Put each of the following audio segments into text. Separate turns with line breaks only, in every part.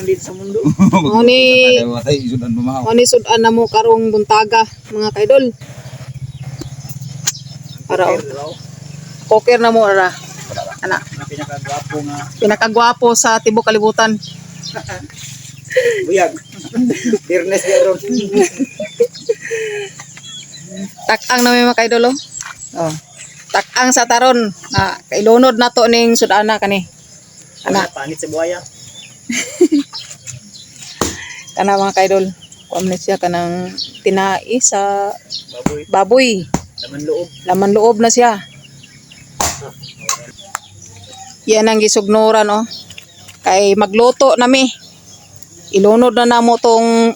dito sa mundo.
Muni
Matay sudan mamahaw.
muni sudan na mo karong buntaga mga kaidol. Para poker na mo ara. Ana,
Pinakagwapo nga.
pinakagwapo sa tibok kalibutan.
Buyag. Fairness garon.
Tak-ang na may mga kaidol oh. Oh. Tak-ang sa taron. Kailunod na to ning sudana kani. Ana,
Pangit sa buhaya.
kana mga kaidol. Kuamnet siya kanang tinai sa
Baboy.
baboy.
Laman loob.
Laman loob na siya. Yan ang gisugnuran oh. Kay magluto nami. Ilunod na namo tong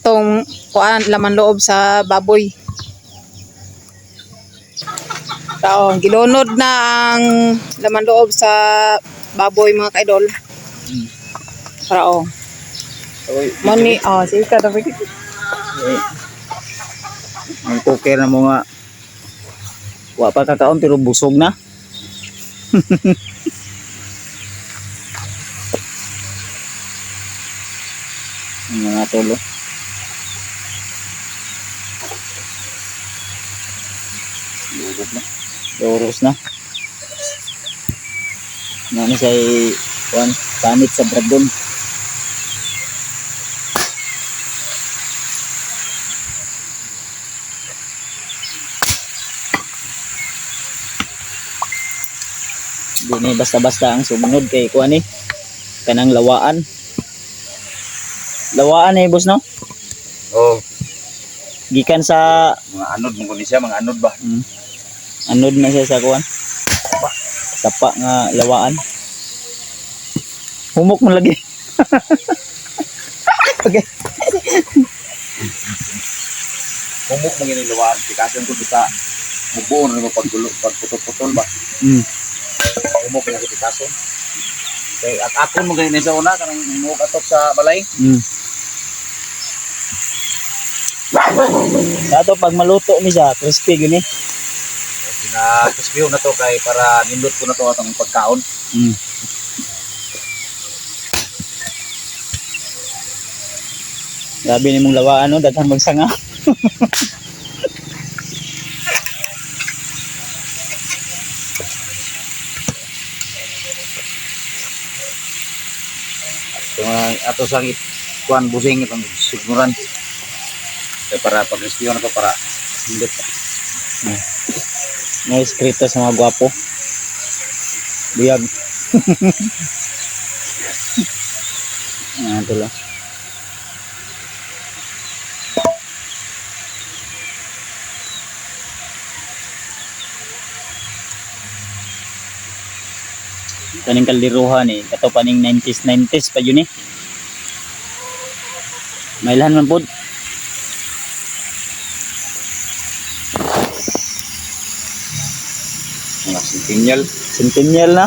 tong kuan laman loob sa baboy. Tao, gilunod na ang laman loob sa baboy mga kaidol. Tao. Mani, sige ka dapat.
Ang poker na mo nga. Wa pa kakaon pero busog na. Ang mga tolo. Durog na. Doros na. Ano siya kuan panit sa dragon. Dini basta-basta ang sumunod kay kuan ni kanang lawaan. Lawaan eh boss no?
Oh,
Gikan sa
mga anod mo ni siya, mga anod ba?
anod na siya sa kuan. Sapa nga lawaan. Humok mo lagi. Okay.
Humok mo gini lawan, tikasan ko kita bubuon mo pagputol-putol ba? Humok na tikason. Kay at akon mo gani sa una kanang humok atok sa balay.
Dato pag maluto ni siya, crispy gini.
Pina-crispy na to kay para nindot ko na to atong pagkaon.
Grabe ni mong lawaan no, daghang magsanga.
So, ato sang kuan busing itong sigmuran. Kay para pag-crispy na to para nindot.
May eskrito sa mga gwapo. Buyag. Ito lang. Kaning kaldiruhan eh. Kato paning 90s pa yun eh. Mailan man po.
Mga centennial.
Centennial na.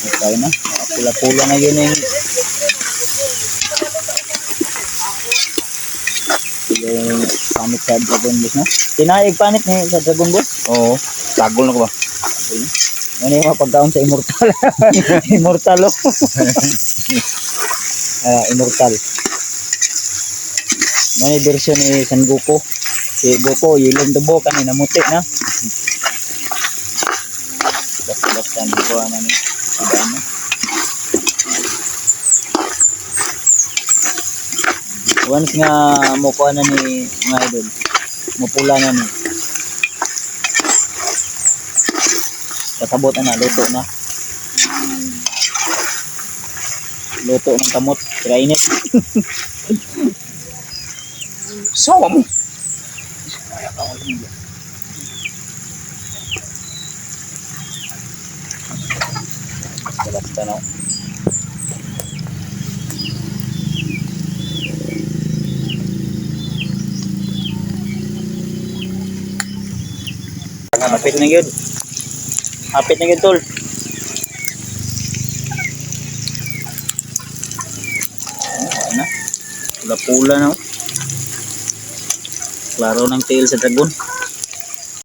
Okay na. Pula-pula na yun eh. Yung panit sa Dragon Boss na. Tinaig panit ni sa Dragon Boss.
Oo. Tagol na ko ba?
Ano yung mapagkaon sa Immortal? Immortal oh. Immortal. May version ni San Goku. Si Goku, yelong tubo kanina muti na. Basta-basta hindi ko ano ni. Ano? Once nga mukuha na ni mga idol, mupula na ni. Kasabot na, luto na. Luto ng kamot, kainit.
Sawa mo.
Basta na. Hapit na yun. Hapit na yun, tol. Ano na? Pula-pula na. Klaro ng tail sa dragon.